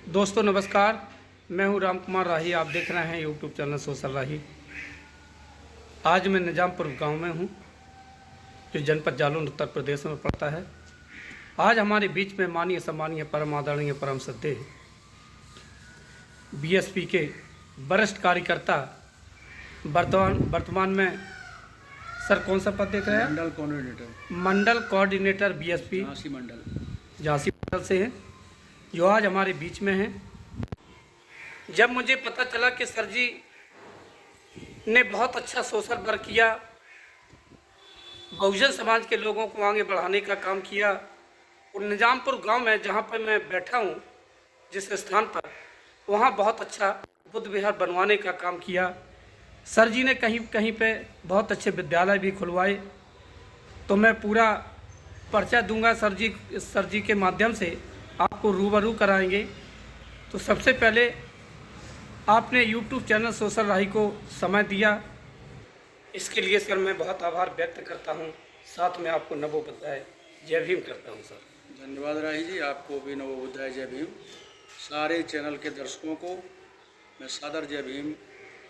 दोस्तों नमस्कार, मैं हूं राम कुमार राही। आप देख रहे हैं यूट्यूब चैनल सोशल राही। आज मैं निजामपुर गांव में हूं, जो जनपद जालौन उत्तर प्रदेश में पड़ता है। आज हमारे बीच में माननीय सम्मानीय परम आदरणीय परम श्रद्धेय बीएसपी के वरिष्ठ कार्यकर्ता, वर्तमान में सर कौन सा पद देख रहे हैं? मंडल कोऑर्डिनेटर बीएसपी झांसी मंडल से हैं, जो आज हमारे बीच में हैं। जब मुझे पता चला कि सर जी ने बहुत अच्छा सोशल वर्क किया, बहुजन समाज के लोगों को आगे बढ़ाने का काम किया, और निजामपुर गांव में जहां पर मैं बैठा हूं, जिस स्थान पर, वहां बहुत अच्छा बुद्ध विहार बनवाने का काम किया। सर जी ने कहीं कहीं पे बहुत अच्छे विद्यालय भी खुलवाए। तो मैं पूरा पर्चा दूंगा सर जी के माध्यम से आपको रूबरू कराएंगे। तो सबसे पहले आपने यूट्यूब चैनल सोशल राही को समय दिया, इसके लिए सर मैं बहुत आभार व्यक्त करता हूं। साथ में आपको नमो बुद्धाय जय भीम करता हूं सर। धन्यवाद राही जी, आपको भी नमो बुद्धाय जय भीम। सारे चैनल के दर्शकों को मैं सादर जय भीम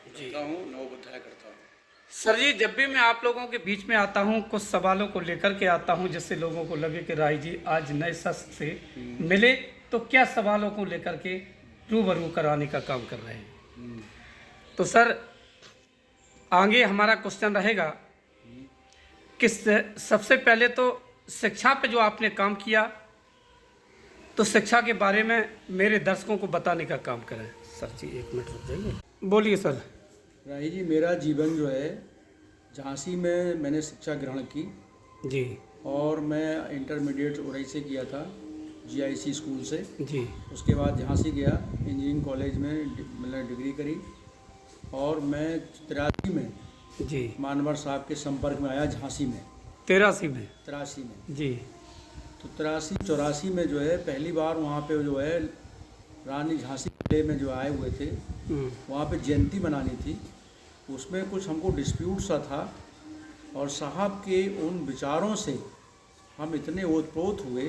करता हूँ, नमो बुद्धाय करता हूँ। सर जी, जब भी मैं आप लोगों के बीच में आता हूं, कुछ सवालों को लेकर के आता हूं, जिससे लोगों को लगे कि राही जी आज नए शख्स से मिले, तो क्या सवालों को लेकर के रूबरू कराने का काम कर रहे हैं। तो सर आगे हमारा क्वेश्चन रहेगा कि सबसे पहले तो शिक्षा पे जो आपने काम किया, तो शिक्षा के बारे में मेरे दर्शकों को बताने का काम करें। सर जी 1 मिनट रुक जाइए, बोलिए सर। राही जी, मेरा जीवन जो है झांसी में मैंने शिक्षा ग्रहण की जी, और मैं इंटरमीडिएट उरई से किया था, जीआईसी स्कूल से जी। उसके बाद झांसी गया, इंजीनियरिंग कॉलेज में मैंने डिग्री करी, और मैं 83 में जी मानवर साहब के संपर्क में आया झांसी में। 83 में? 83 में जी। तो 83-84 में जो है पहली बार वहाँ पे जो है रानी झांसी किले में जो आए हुए थे, वहाँ पे जयंती मनानी थी। उसमें कुछ हमको डिस्प्यूट सा था, और साहब के उन विचारों से हम इतने ओतप्रोत हुए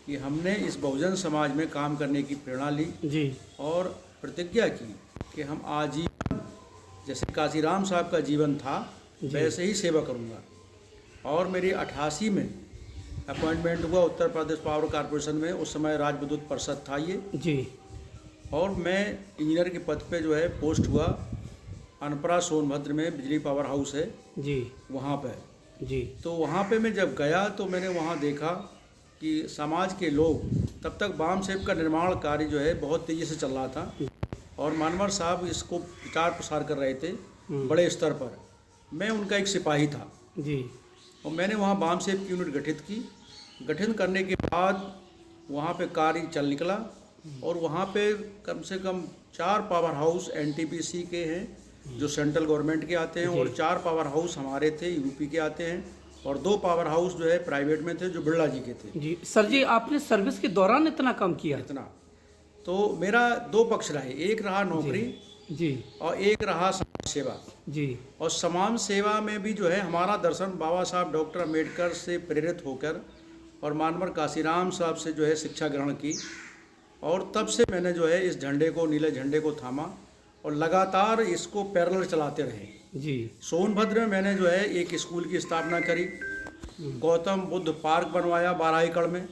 कि हमने इस बहुजन समाज में काम करने की प्रेरणा ली जी। और प्रतिज्ञा की कि हम आजीवन, जैसे काशीराम साहब का जीवन था, वैसे ही सेवा करूँगा। और मेरी 88 में अपॉइंटमेंट हुआ उत्तर प्रदेश पावर कॉरपोरेशन में, उस समय राज्य विद्युत परिषद था ये जी। और मैं इंजीनियर के पद पे जो है पोस्ट हुआ अनपरा सोनभद्र में, बिजली पावर हाउस है जी। वहाँ पे जी। तो वहाँ पे मैं जब गया तो मैंने वहाँ देखा कि समाज के लोग, तब तक बाम सेब का निर्माण कार्य जो है बहुत तेज़ी से चल रहा था, और मानवर साहब इसको प्रचार प्रसार कर रहे थे बड़े स्तर पर। मैं उनका एक सिपाही था जी। और मैंने वहाँ बाम सेब की यूनिट गठित की। गठन करने के बाद वहाँ पे कार्य चल निकला, और वहाँ पे कम से कम 4 पावर हाउस एनटीपीसी के हैं जो सेंट्रल गवर्नमेंट के आते हैं, और 4 पावर हाउस हमारे थे यूपी के आते हैं, और 2 पावर हाउस जो है प्राइवेट में थे जो बिरला जी के थे। जी सर जी, आपने सर्विस के दौरान इतना काम किया? इतना तो मेरा 2 पक्ष रहे, एक रहा नौकरी जी। और एक रहा समाज सेवा। जी। और समाज सेवा में भी जो है हमारा दर्शन बाबा साहब डॉक्टर अम्बेडकर से प्रेरित होकर और मानवर काशीराम साहब से जो है शिक्षा ग्रहण की, और तब से मैंने जो है इस झंडे को, नीले झंडे को थामा और लगातार इसको पैरेलल चलाते रहे। जी। सोनभद्र में मैंने जो है एक स्कूल की स्थापना करी, गौतम बुद्ध पार्क बनवाया 12 एकड़ में,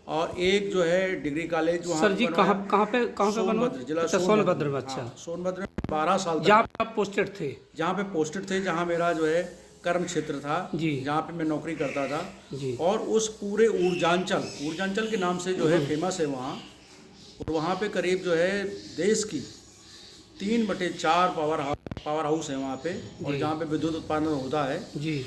और एक जो है डिग्री कॉलेज वहाँ सर जी कहाँ पे बनवा? जिला अच्छा, सोनभद्र में। अच्छा, सोनभद्र में 12 साल तक जहाँ पे आप पोस्टेड थे? जहाँ पे पोस्टेड थे, जहाँ मेरा जो है कर्म क्षेत्र था जी, जहाँ पे मैं नौकरी करता था जी। और उस पूरे ऊर्जांचल के नाम से जो है फेमस है वहाँ। और वहाँ पे करीब जो है देश की 3/4 पावर हाउस है वहाँ पे, और जहाँ पे विद्युत उत्पादन होता है जी।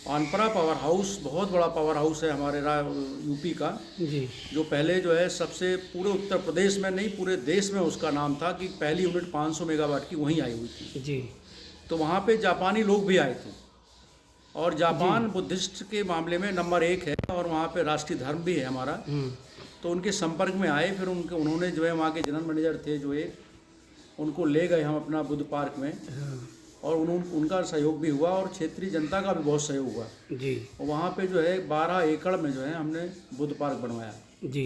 अनपरा पावर हाउस बहुत बड़ा पावर हाउस है हमारे यूपी का, जी। जो पहले जो है सबसे पूरे उत्तर प्रदेश में नहीं पूरे देश में उसका नाम था कि पहली यूनिट 500 मेगावाट की वहीं आई हुई थी। जी। तो वहाँ पे जापानी लोग भी आए थे, और जापान बुद्धिस्ट के मामले में नंबर 1 है, और वहाँ पे राष्ट्रीय धर्म भी है हमारा। तो उनके संपर्क में आए, फिर उन्होंने जो है वहाँ के जनरल मैनेजर थे जो उनको ले गए हम अपना बुद्ध पार्क में, और उनका सहयोग भी हुआ, और क्षेत्रीय जनता का भी बहुत सहयोग हुआ। जी। और वहाँ पे जो है 12 एकड़ में जो है हमने बुद्ध पार्क बनवाया। जी।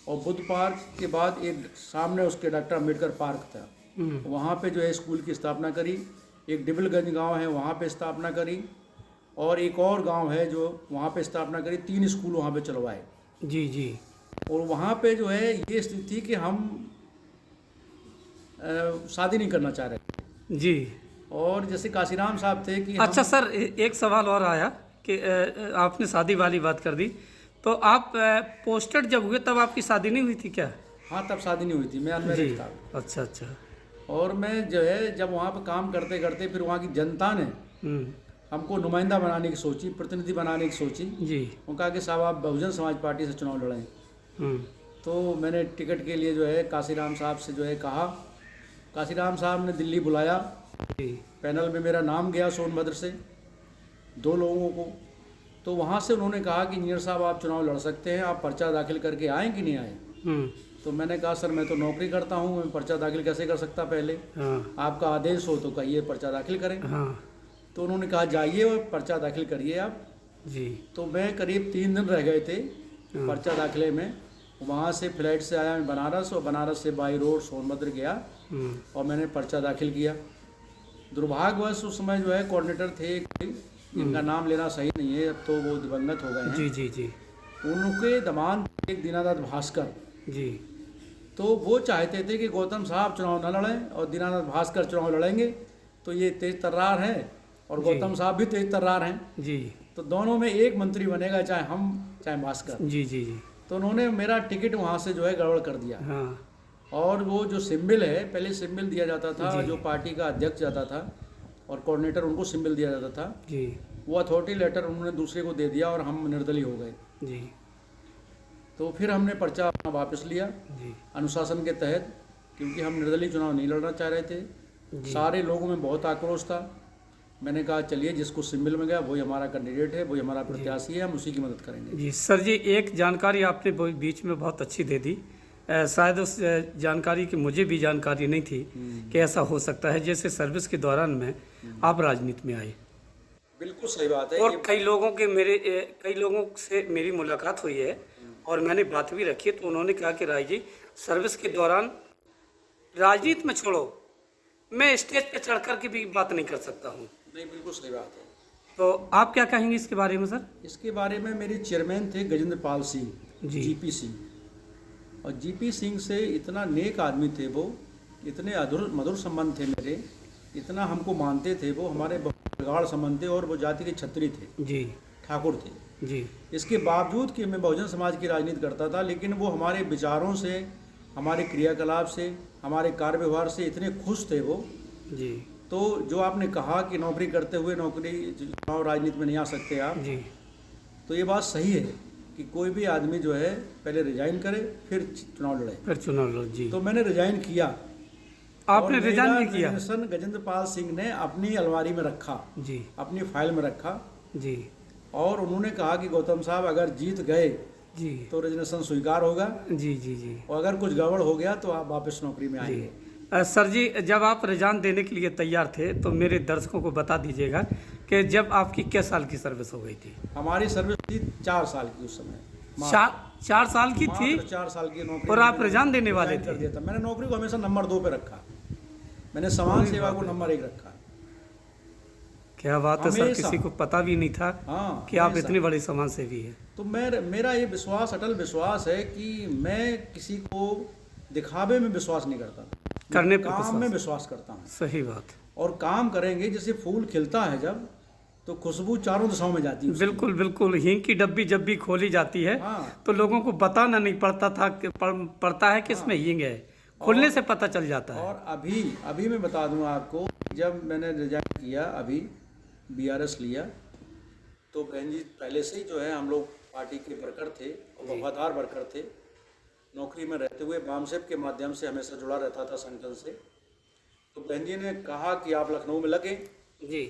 और बुद्ध पार्क के बाद एक सामने उसके डॉक्टर अम्बेडकर पार्क था, वहाँ पे जो है स्कूल की स्थापना करी। एक डिबलगंज गांव है, वहाँ पे स्थापना करी, और एक और गांव है जो वहाँ पे स्थापना करी। 3 स्कूल वहाँ पे चलवाए। जी जी। और वहाँ पे जो है ये स्थिति थी कि हम शादी नहीं करना चाह रहे। जी। और जैसे काशीराम साहब थे कि अच्छा सर, एक सवाल और आया कि आपने शादी वाली बात कर दी, तो आप पोस्टेड जब हुए तब आपकी शादी नहीं हुई थी क्या? हाँ, तब शादी नहीं हुई थी, मैं अनमैरिड था। अच्छा अच्छा। और मैं जो है जब वहाँ पे काम करते करते फिर वहाँ की जनता ने हमको नुमाइंदा बनाने की सोची, प्रतिनिधि बनाने की सोची। जी। उन्होंने कहा कि साहब आप बहुजन समाज पार्टी से चुनाव लड़ें। तो मैंने टिकट के लिए जो है काशीराम साहब से जो है कहा। काशीराम साहब ने दिल्ली बुलाया। जी। पैनल में मेरा नाम गया सोनभद्र से 2 लोगों को। तो वहाँ से उन्होंने कहा कि इंजीनियर साहब आप चुनाव लड़ सकते हैं, आप पर्चा दाखिल करके आएँ कि नहीं आए। तो मैंने कहा सर मैं तो नौकरी करता हूँ, मैं पर्चा दाखिल कैसे कर सकता पहले। आपका आदेश हो तो कहिए पर्चा दाखिल करें। तो उन्होंने कहा जाइए और पर्चा दाखिल करिए आप। जी। तो मैं करीब 3 दिन रह गए थे पर्चा दाखिले में। वहाँ से फ्लाइट से आया मैं बनारस, और बनारस से बाई रोड सोनभद्र गया और मैंने पर्चा दाखिल किया। दुर्भाग्यवश उस समय जो है कोऑर्डिनेटर थे जिनका नाम लेना सही नहीं है, अब तो वो दिवंगत हो गए हैं। जी जी जी। उनके दामाद एक दीनानाथ भास्कर जी। तो वो चाहते थे कि गौतम साहब चुनाव न लड़ें और दीनानाथ भास्कर चुनाव लड़ेंगे तो ये तेज तर्रार हैं और गौतम साहब भी तेज तर्रार हैं। जी। तो दोनों में एक मंत्री बनेगा, चाहे हम चाहे भास्कर। जी जी जी। तो उन्होंने मेरा टिकट वहाँ से जो है गड़बड़ कर दिया। और वो जो सिंबल है, पहले सिंबल दिया जाता था जो पार्टी का अध्यक्ष जाता था और कोऑर्डिनेटर, उनको सिंबल दिया जाता था जी। वो अथॉरिटी लेटर उन्होंने दूसरे को दे दिया और हम निर्दलीय हो गए जी। तो फिर हमने पर्चा अपना वापस लिया जी अनुशासन के तहत, क्योंकि हम निर्दलीय चुनाव नहीं लड़ना चाह रहे थे। सारे लोगों में बहुत आक्रोश था। मैंने कहा चलिए जिसको सिंबल में गया वही हमारा कैंडिडेट है, वही हमारा प्रत्याशी है, हम उसी की मदद करेंगे जी। सर जी, एक जानकारी आपने बीच में बहुत अच्छी दे दी। शायद उस जानकारी की मुझे भी जानकारी नहीं थी कि ऐसा हो सकता है। जैसे सर्विस के दौरान में आप राजनीति में आए। बिल्कुल सही बात है। और कई लोगों से मेरी मुलाकात हुई है और मैंने बात भी रखी है, तो उन्होंने कहा कि राय जी सर्विस के दौरान राजनीति में छोड़ो, मैं स्टेज पे चढ़ कर के भी बात नहीं कर सकता हूँ। नहीं, बिल्कुल सही बात है। तो आप क्या कहेंगे इसके बारे में सर? इसके बारे में मेरे चेयरमैन थे गजेंद्र पाल सिंह जी, जीपी सिंह। और जीपी सिंह से इतना नेक आदमी थे वो, इतने मधुर संबंध थे मेरे, इतना हमको मानते थे वो, हमारे प्रगाढ़ संबंध थे। और वो जाति के छत्री थे जी, ठाकुर थे जी। इसके बावजूद कि मैं बहुजन समाज की राजनीति करता था, लेकिन वो हमारे विचारों से, हमारे क्रियाकलाप से, हमारे कार्य व्यवहार से इतने खुश थे वो जी। तो जो आपने कहा कि नौकरी करते हुए चुनाव राजनीति में नहीं आ सकते आप जी, तो ये बात सही है कि कोई भी आदमी जो है पहले रिजाइन करे फिर चुनाव लड़े जी। तो मैंने रिजाइन किया। आपने रिजाइन भी किया? गजेंद्र पाल सिंह ने अपनी अलमारी में रखा जी, अपनी फाइल में रखा जी। और उन्होंने कहा कि गौतम साहब अगर जीत गए जी तो रेजिग्नेशन स्वीकार होगा जी जी जी, और अगर कुछ गड़बड़ हो गया तो आप वापस नौकरी में आएंगे। सर जी, जब आप रिजाइन देने के लिए तैयार थे तो मेरे दर्शकों को बता दीजिएगा कि जब आपकी क्या साल की सर्विस हो गई थी? हमारी सर्विस थी 4 साल की उस समय। 4 साल की थी? 4 साल की नौकरी। और आप रिजाइन देने वाले थे? मैंने नौकरी को हमेशा नंबर 2 पे रखा, मैंने समाज सेवा को नंबर 1 रखा। क्या बात है सर, किसी को पता भी नहीं था कि आप इतने बड़े समाज सेवी हैं। तो मेरा ये विश्वास, अटल विश्वास है कि मैं किसी को दिखावे में विश्वास नहीं करता, करने पर काम में विश्वास करता हूँ। सही बात। और काम करेंगे, जैसे फूल खिलता है जब तो खुशबू चारों दिशाओं में जाती है। बिल्कुल बिल्कुल। हींग की डब्बी जब भी खोली जाती है तो लोगों को बताना नहीं पड़ता था कि पड़ता है कि इसमें हींग है, खुलने से पता चल जाता है। और अभी मैं बता दूं आपको, जब मैंने रिजाइन किया, अभी बीआरएस लिया, तो बहन जी पहले से ही जो है हम लोग पार्टी के वर्कर थे और वफादार वर्कर थे। नौकरी में रहते हुए बामसेप के माध्यम से हमेशा जुड़ा रहता था संगठन से। तो बहन जी ने कहा कि आप लखनऊ में लगे जी।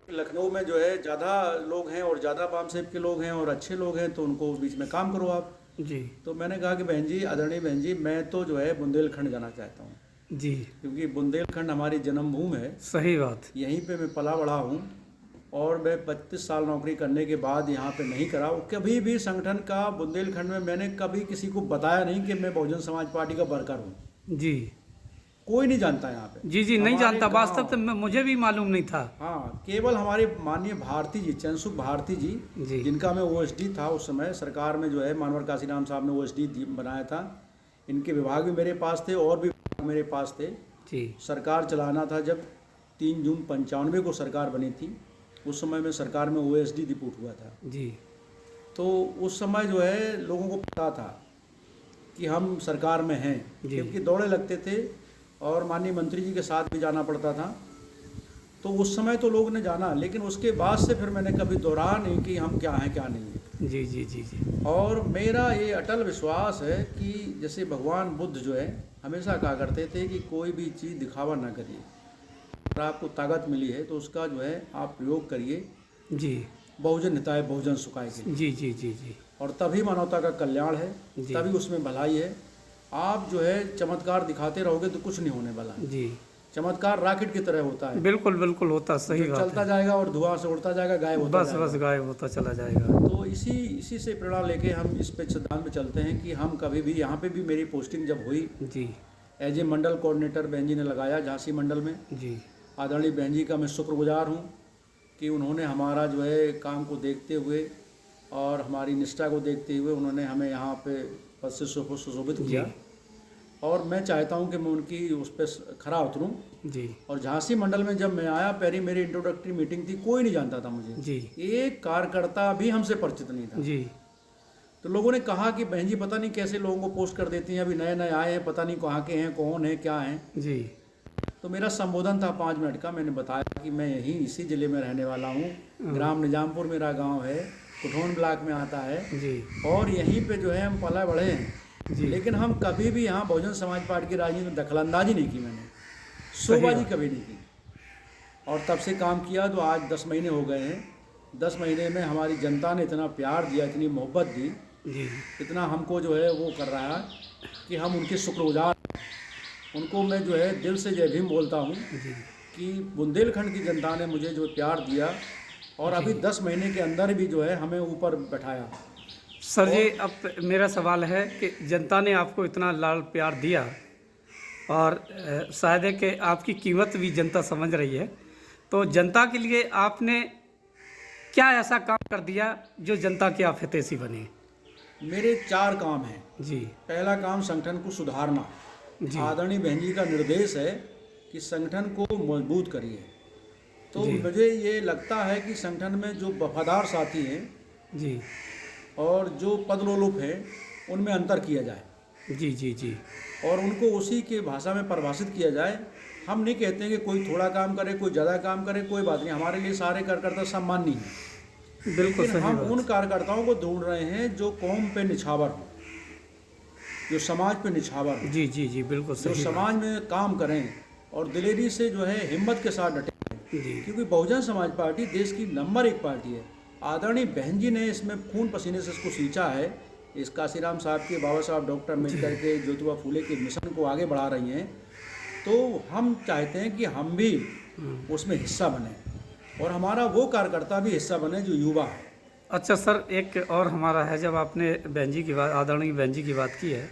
लखनऊ में जो है ज़्यादा लोग हैं और ज़्यादा बामसेप के लोग हैं और अच्छे लोग हैं, तो उनको बीच में काम करो आप जी। तो मैंने कहा कि बहन जी, आदरणीय बहन जी, मैं तो जो है बुंदेलखंड जाना चाहता हूँ जी, क्योंकि बुंदेलखंड हमारी जन्मभूमि है। सही बात। यहीं पे मैं पला बड़ा हूँ और मैं 32 साल नौकरी करने के बाद यहाँ पे नहीं करा। और कभी भी संगठन का बुंदेलखंड में मैंने कभी किसी को बताया नहीं कि मैं बहुजन समाज पार्टी का वर्कर हूँ। जी कोई नहीं जानता यहाँ पे। जी जी, नहीं हमारे जानता, वास्तव गाँव- तो मुझे भी मालूम नहीं था। हाँ, केवल हमारे माननीय भारती जी, चंद्रसुख भारती जी। जी, जिनका मैं ओएसडी था उस समय सरकार में, जो है मानवर काशीराम साहब ने ओएसडी बनाया था। इनके विभाग भी मेरे पास थे और भी विभाग मेरे पास थे। जी सरकार चलाना था जब 3 जून 95 को सरकार बनी थी, उस समय में सरकार में ओएसडी रिपोर्ट हुआ था। जी तो उस समय जो है लोगों को पता था कि हम सरकार में हैं, जी। क्योंकि दौड़े लगते थे और माननीय मंत्री जी के साथ भी जाना पड़ता था। तो उस समय तो लोगों ने जाना, लेकिन उसके बाद से फिर मैंने कभी दोहराया नहीं कि हम क्या हैं क्या नहीं हैं। जी जी जी जी और मेरा ये अटल विश्वास है कि जैसे भगवान बुद्ध जो है हमेशा कहा करते थे कि कोई भी चीज़ दिखावा ना करिए। अगर आपको ताकत मिली है तो उसका जो है आप प्रयोग करिए, जी बहुजन हिताय बहुजन सुखाय के लिए। जी जी जी जी और तभी मानवता का कल्याण है, जी। तभी उसमें भलाई है। आप जो है चमत्कार दिखाते रहोगे तो कुछ नहीं होने वाला है। जी, चमत्कार रॉकेट की तरह होता है, बिल्कुल बिल्कुल होता, सही जो बात चलता है। जाएगा और धुआं से उड़ता जाएगा, गायब होता बस जाएगा। बस गायब होता चला जाएगा। तो इसी से प्रेरणा लेके हम इस पे सिद्धांत पे चलते हैं कि हम कभी भी, यहाँ पे भी मेरी पोस्टिंग जब हुई जी एज ए मंडल कोऑर्डिनेटर बहन जी ने लगाया झांसी मंडल में। जी आदरणीय बहन जी का मैं शुक्रगुजार हूँ कि उन्होंने हमारा जो है काम को देखते हुए और हमारी निष्ठा को देखते हुए उन्होंने हमें यहाँ पे पद से सुशोभित किया। और मैं चाहता हूँ कि मैं उनकी उस पर खरा उतरूँ। जी और झांसी मंडल में जब मैं आया, पहली मेरी इंट्रोडक्टरी मीटिंग थी, कोई नहीं जानता था मुझे, जी एक कार्यकर्ता भी हमसे परिचित नहीं था। जी तो लोगों ने कहा कि बहन जी पता नहीं कैसे लोगों को पोस्ट कर देती हैं, अभी नए नए आए हैं, पता नहीं कहाँ के हैं, कौन है, क्या हैं। जी तो मेरा संबोधन था 5 मिनट का। मैंने बताया कि मैं यहीं इसी ज़िले में रहने वाला हूँ, ग्राम निजामपुर मेरा गांव है, कुठौन ब्लॉक में आता है, जी और यहीं पे जो है हम पला बढ़े हैं। जी लेकिन हम कभी भी यहाँ बहुजन समाज पार्टी की राजनीति में दखलंदाजी नहीं की, मैंने शोबाजी कभी नहीं की। और तब से काम किया तो आज 10 महीने हो गए हैं। 10 महीने में हमारी जनता ने इतना प्यार दिया, इतनी मोहब्बत दी, जी इतना हमको जो है वो कर रहा है कि हम उनके शुक्रगुजार। उनको मैं जो है दिल से जय भीम बोलता हूँ जी कि बुंदेलखंड की जनता ने मुझे जो प्यार दिया और अभी 10 महीने के अंदर भी जो है हमें ऊपर बैठाया। सर जी, अब मेरा सवाल है कि जनता ने आपको इतना लाड़ प्यार दिया और शायद है कि आपकी कीमत भी जनता समझ रही है, तो जनता के लिए आपने क्या ऐसा काम कर दिया जो जनता के आप हितैषी बने? मेरे 4 काम हैं। जी पहला काम संगठन को सुधारना। जी आदरणीय बहन जी का निर्देश है कि संगठन को मजबूत करिए। तो जी। मुझे ये लगता है कि संगठन में जो वफादार साथी हैं जी और जो पदलोलुप हैं उनमें अंतर किया जाए जी जी जी और उनको उसी के भाषा में परिभाषित किया जाए। हम नहीं कहते हैं कि कोई थोड़ा काम करे, कोई ज़्यादा काम करे, कोई बात नहीं, हमारे लिए सारे कार्यकर्ता सम्माननीय हैं। बिल्कुल लेकिन सही हम बात। उन कार्यकर्ताओं को ढूंढ रहे हैं जो कौम पे निछावर हो, जो समाज पे निछावर हो, जी जी जी बिल्कुल जो सही बात। समाज में काम करें और दिलेरी से जो है हिम्मत के साथ डटे। जी क्योंकि बहुजन समाज पार्टी देश की नंबर 1 पार्टी है। आदरणीय बहन जी ने इसमें खून पसीने से इसको सींचा है। इस काशीराम साहब के, बाबा साहब डॉक्टर अम्बेडकर के, ज्योतिबा फूले के मिशन को आगे बढ़ा रही हैं। तो हम चाहते हैं कि हम भी उसमें हिस्सा बने और हमारा वो कार्यकर्ता भी हिस्सा बने जो युवा है। अच्छा सर, एक और हमारा है, जब आपने बहन जी की बात, आदरणीय बहन जी की बात की है,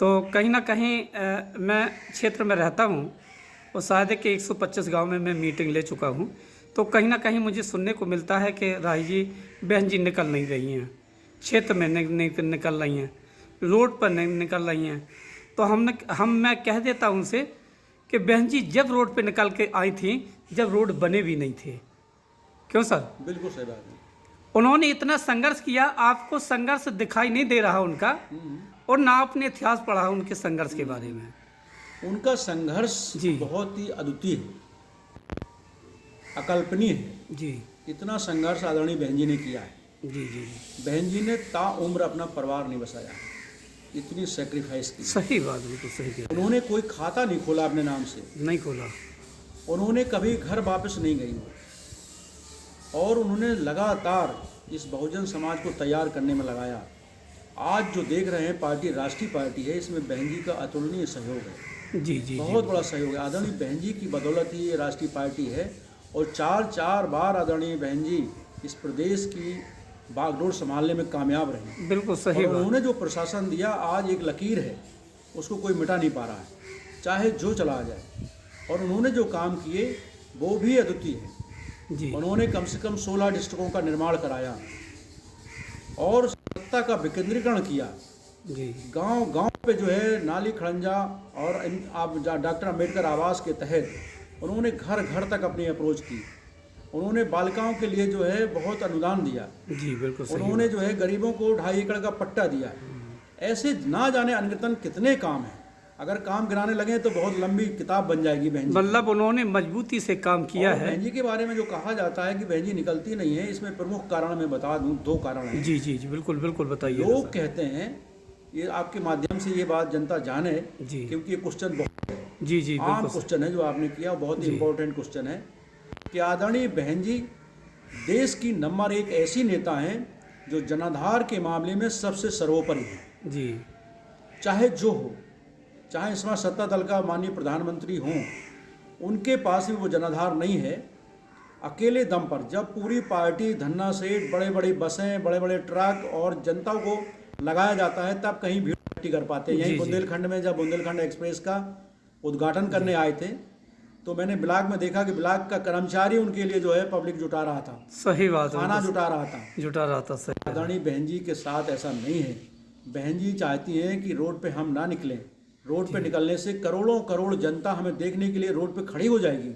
तो कहीं ना कहीं मैं क्षेत्र में रहता हूँ और शायद है कि 125 गांव में मैं मीटिंग ले चुका हूँ, तो कहीं ना कहीं मुझे सुनने को मिलता है कि राही जी, बहन जी निकल नहीं रही हैं, क्षेत्र में नहीं निकल रही हैं, रोड पर नहीं निकल रही हैं। तो मैं कह देता हूँ उनसे कि बहन जी जब रोड पे निकल के आई थी, जब रोड बने भी नहीं थे। क्यों सर? बिल्कुल सही बात है। उन्होंने इतना संघर्ष किया, आपको संघर्ष दिखाई नहीं दे रहा उनका, और ना आपने इतिहास पढ़ा उनके संघर्ष के बारे में। उनका संघर्ष जी। बहुत ही अद्वितीय है, अकल्पनीय है। जी इतना संघर्ष आदरणीय बहन जी ने किया है। जी जी जी बहन जी ने ताउम्र अपना परिवार नहीं बसाया, इतनी सेक्रीफाइस की। सही बात, बिल्कुल सही कह रहे उन्होंने कोई खाता नहीं खोला अपने नाम से, हैं। नहीं खोला। उन्होंने कभी घर वापस नहीं गई और उन्होंने लगातार इस बहुजन समाज को तैयार करने में लगाया। आज जो देख रहे हैं पार्टी राष्ट्रीय पार्टी है, इसमें बहन जी का अतुलनीय सहयोग है, जी जी बहुत बड़ा सहयोग है। आदरणीय बहन जी की बदौलत ही ये राष्ट्रीय पार्टी है और चार बार आदरणीय बहन जी इस प्रदेश की बागडोर संभालने में कामयाब रही। बिल्कुल सही और बात। उन्होंने जो प्रशासन दिया आज एक लकीर है, उसको कोई मिटा नहीं पा रहा है, चाहे जो चला जाए। और उन्होंने जो काम किए वो भी अद्वितीय है। जी उन्होंने कम से कम 16 डिस्ट्रिक्टों का निर्माण कराया और सत्ता का विकेंद्रीकरण किया। जी गांव गांव पे जो है नाली खड़ंजा और आप डॉक्टर अंबेडकर आवास के तहत उन्होंने घर घर तक अपनी अप्रोच की। उन्होंने बालिकाओं के लिए जो है बहुत अनुदान दिया। जी बिल्कुल सही उन्होंने जो है गरीबों को 2.5 एकड़ का पट्टा दिया। ऐसे ना जाने अनगिनत कितने काम हैं। अगर काम गिनाने लगे तो बहुत लंबी किताब बन जाएगी बहन जी। मतलब उन्होंने मजबूती से काम किया और है। बहन जी के बारे में जो कहा जाता है कि बहन जी निकलती नहीं है, इसमें प्रमुख कारण मैं बता दूं, 2 कारण हैं। जी जी जी बिल्कुल बिल्कुल बताइए। लोग कहते हैं, ये आपके माध्यम से ये बात जनता जाने, जी क्योंकि ये क्वेश्चन बहुत जी जी आम बिल्कुल क्वेश्चन है जो आपने किया, बहुत जी। इंपॉर्टेंट क्वेश्चन है कि आदरणीय बहन जी देश की नंबर 1 ऐसी नेता हैं जो जनाधार के मामले में सबसे सर्वोपरि है। जी चाहे जो हो, चाहे इस बार सत्ता दल का माननीय प्रधानमंत्री हों, उनके पास भी वो जनाधार नहीं है। अकेले दम पर जब पूरी पार्टी धन्ना सेठ, बड़े बड़े बसें, बड़े बड़े ट्रक और जनता को लगाया जाता है, तब कहीं भीड़ इकट्ठी कर पाते हैं। जी, यहीं जी। बुंदेलखंड में जब बुंदेलखंड एक्सप्रेस का उद्घाटन करने आए थे तो मैंने ब्लॉक में देखा कि ब्लॉक का कर्मचारी उनके लिए जो है पब्लिक जुटा रहा था, सही बात खाना है। जुटा रहा था। जुटा रहा था सही। आदरणीय बहन जी के साथ ऐसा नहीं है। बहन जी चाहती हैं कि रोड पे हम ना निकलें। रोड पे निकलने से करोड़ों करोड़ जनता हमें देखने के लिए रोड पे खड़ी हो जाएगी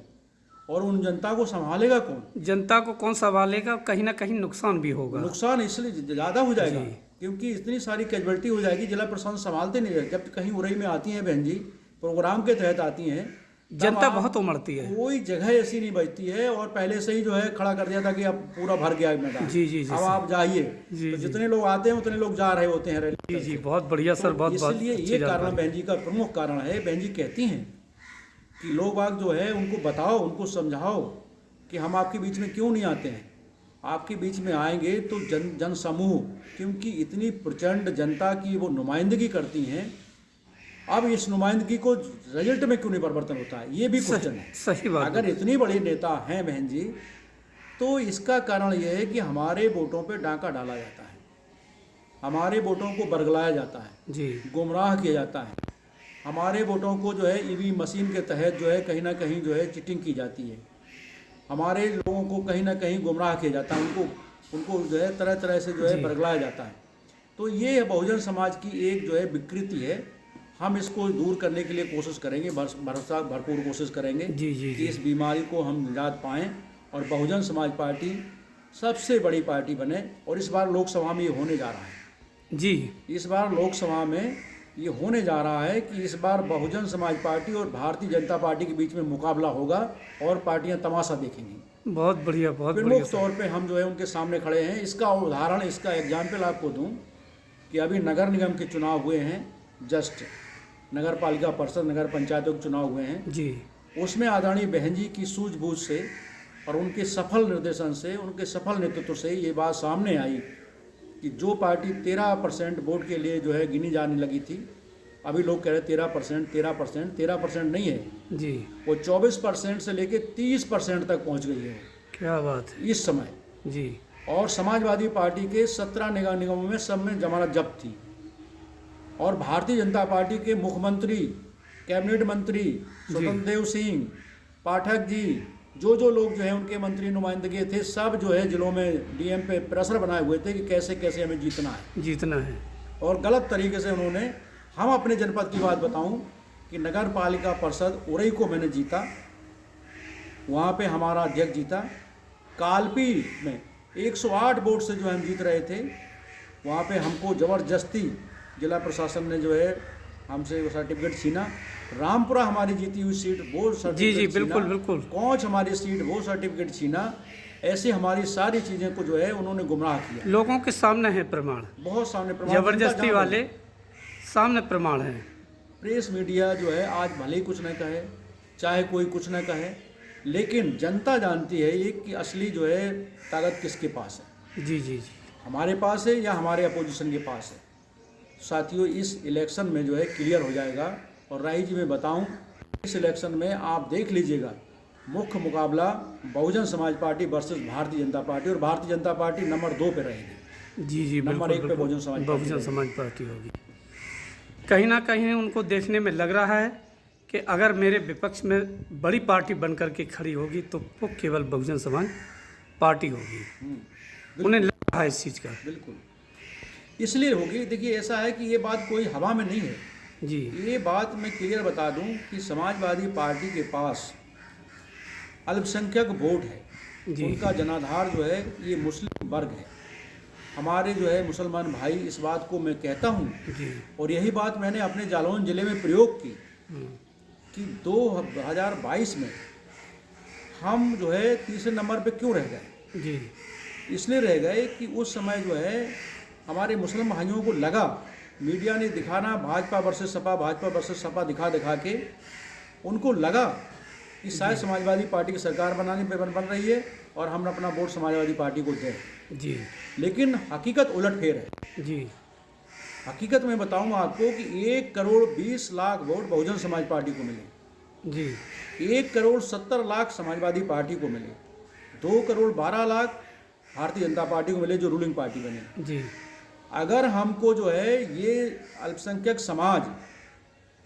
और उन जनता को संभालेगा कौन? जनता को कौन संभालेगा? कहीं ना कहीं नुकसान भी होगा। नुकसान इसलिए ज़्यादा हो जाएगा जी। क्योंकि इतनी सारी कैजुअलिटी हो जाएगी, जिला प्रशासन संभालते नहीं है। जब कहीं उरई में आती हैं बहन जी, प्रोग्राम के तहत आती हैं, तब जनता आप- बहुत उमड़ती है। कोई जगह ऐसी नहीं बचती है और पहले से ही जो है खड़ा कर दिया था कि अब पूरा भर गया है मैदान। जी, जी, जी, अब सर। आप जाइए। जी, तो जी। जितने लोग आते हैं उतने लोग जा रहे होते हैं रैली जी करके। जी बहुत बढ़िया सर। तो बहुत बहुत इसलिए अच्छी ये कारण जानकारी। बहन जी का प्रमुख कारण है। बहन जी कहती हैं कि लोग बाग जो है उनको बताओ, उनको समझाओ कि हम आपके बीच में क्यों नहीं आते हैं। आपके बीच में आएंगे तो जन समूह, क्योंकि इतनी प्रचंड जनता की वो नुमाइंदगी करती हैं, अब इस नुमाइंदगी को रिजल्ट में क्यों नहीं परिवर्तन होता है, ये भी क्वेश्चन है। सही बात। अगर इतनी बड़ी नेता हैं बहन जी, तो इसका कारण यह है कि हमारे वोटों पे डाका डाला जाता है, हमारे वोटों को बरगलाया जाता है, जी गुमराह किया जाता है। हमारे वोटों को जो है ईवी मशीन के तहत जो है कहीं ना कहीं जो है चीटिंग की जाती है। हमारे लोगों को कहीं ना कहीं गुमराह किया जाता है, उनको जो है तरह तरह से जो है जी। बरगलाया जाता है। तो ये बहुजन समाज की एक जो है विकृति है। हम इसको दूर करने के लिए कोशिश करेंगे, भरोसा भरपूर कोशिश करेंगे जी जी कि जी इस बीमारी को हम निजात पाएँ और बहुजन समाज पार्टी सबसे बड़ी पार्टी बने। और इस बार लोकसभा में ये होने जा रहा है। जी इस बार लोकसभा में ये होने जा रहा है कि इस बार बहुजन समाज पार्टी और भारतीय जनता पार्टी के बीच में मुकाबला होगा और पार्टियां तमाशा देखेंगी। बहुत बढ़िया बहुत बढ़िया प्रमुख सर। तौर पे हम जो है उनके सामने खड़े हैं। इसका उदाहरण, इसका एग्जाम्पल आपको दूं कि अभी नगर निगम के चुनाव हुए हैं, जस्ट नगर पालिका परिषद, नगर पंचायतों के चुनाव हुए हैं। जी उसमें आदरणीय बहन जी की सूझबूझ से और उनके सफल निर्देशन से, उनके सफल नेतृत्व से ये बात सामने आई कि जो पार्टी 13% वोट के लिए जो है गिनी जाने लगी थी, अभी लोग कह रहे 13% नहीं है, जी वो 24% से लेके 30% तक पहुंच गई है क्या बात है। इस समय। जी और समाजवादी पार्टी के 17 निगम निगमों में सब में जमानत जब्त थी। और भारतीय जनता पार्टी के मुख्यमंत्री, कैबिनेट मंत्री स्वतंत्र देव सिंह, पाठक जी, जो लोग जो है उनके मंत्री नुमाइंदगी थे, सब जो है जिलों में डीएम पे प्रेशर बनाए हुए थे कि कैसे कैसे हमें जीतना है। जीतना है। और गलत तरीके से उन्होंने, हम अपने जनपद की बात बताऊं कि नगर पालिका परिषद उरई को मैंने जीता, वहाँ पे हमारा अध्यक्ष जीता। कालपी में 108 वोट से जो हम जीत रहे थे, वहाँ पे हमको ज़बरदस्ती जिला प्रशासन ने जो है हमसे वो सर्टिफिकेट छीना। रामपुरा हमारी जीती हुई सीट, वो जी सर्टिफिकेट बिल्कुल छीना। बिल्कुल। कौच हमारी सीट, वो सर्टिफिकेट छीना। ऐसी हमारी सारी चीज़ें को जो है उन्होंने गुमराह किया। लोगों के सामने है प्रमाण, बहुत सामने प्रमाण, जबरदस्ती जनता जान वाले रही। सामने प्रमाण है। प्रेस मीडिया जो है आज भले ही कुछ न कहे, चाहे कोई कुछ न कहे, लेकिन जनता जानती है ये कि असली जो है ताकत किसके पास है। जी जी जी हमारे पास है या हमारे अपोजिशन के पास है। साथियों, इस इलेक्शन में जो है क्लियर हो जाएगा। और राही जी मैं बताऊं, इस इलेक्शन में आप देख लीजिएगा मुख्य मुकाबला Bahujan Samaj party versus Bharatiya Janata party, और भारतीय जनता पार्टी नंबर 2 पे रहेगी। जी जी, नंबर बिल्कुल 1 पे बिल्कुल, बहुजन समाज पार्टी होगी। कहीं ना कहीं उनको देखने में लग रहा है कि अगर मेरे विपक्ष में बड़ी पार्टी बनकर के खड़ी होगी तो वो केवल बहुजन समाज पार्टी होगी। उन्हें लग रहा है इस चीज़ का। बिल्कुल इसलिए होगी। देखिए ऐसा है कि ये बात कोई हवा में नहीं है जी ये बात मैं क्लियर बता दूं कि समाजवादी पार्टी के पास अल्पसंख्यक वोट है, जी उनका जनाधार जो है ये मुस्लिम वर्ग है। हमारे जो है मुसलमान भाई, इस बात को मैं कहता हूँ, जी और यही बात मैंने अपने जालौन ज़िले में प्रयोग की कि 2022 में हम जो है तीसरे नंबर पे क्यों रह गए। जी इसलिए रह गए कि उस समय जो है हमारे मुस्लिम भाइयों को लगा, मीडिया ने दिखाना भाजपा वर्सेस सपा दिखा के उनको लगा कि शायद समाजवादी पार्टी की सरकार बन रही है और हम अपना वोट समाजवादी पार्टी को दें। जी लेकिन हकीकत उलटफेर है। जी हकीकत में बताऊंगा आपको कि 1 करोड़ 20 लाख वोट बहुजन समाज पार्टी को मिले, जी 1 करोड़ 70 लाख समाजवादी पार्टी को मिले, 2 करोड़ 12 लाख भारतीय जनता पार्टी को मिले जो रूलिंग पार्टी बने। जी अगर हमको जो है ये अल्पसंख्यक समाज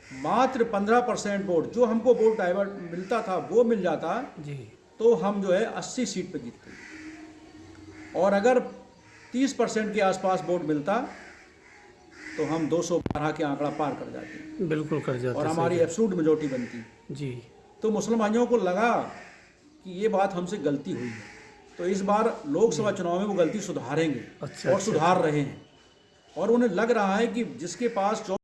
मात्र 15% वोट, जो हमको वोट डाइवर्ट मिलता था वो मिल जाता, जी तो हम जो है 80 सीट पे जीतते। और अगर 30% के आसपास वोट मिलता तो हम 212 के आंकड़ा पार कर जाते बिल्कुल कर जाते और हैं, हमारी सही एब्सोल्यूट मेजॉरिटी बनती। जी तो मुस्लिम भाइयों को लगा कि ये बात हमसे गलती हुई है, तो इस बार लोकसभा चुनाव में वो गलती सुधारेंगे अच्छा, और अच्छा, सुधार रहे हैं। और उन्हें लग रहा है कि जिसके पास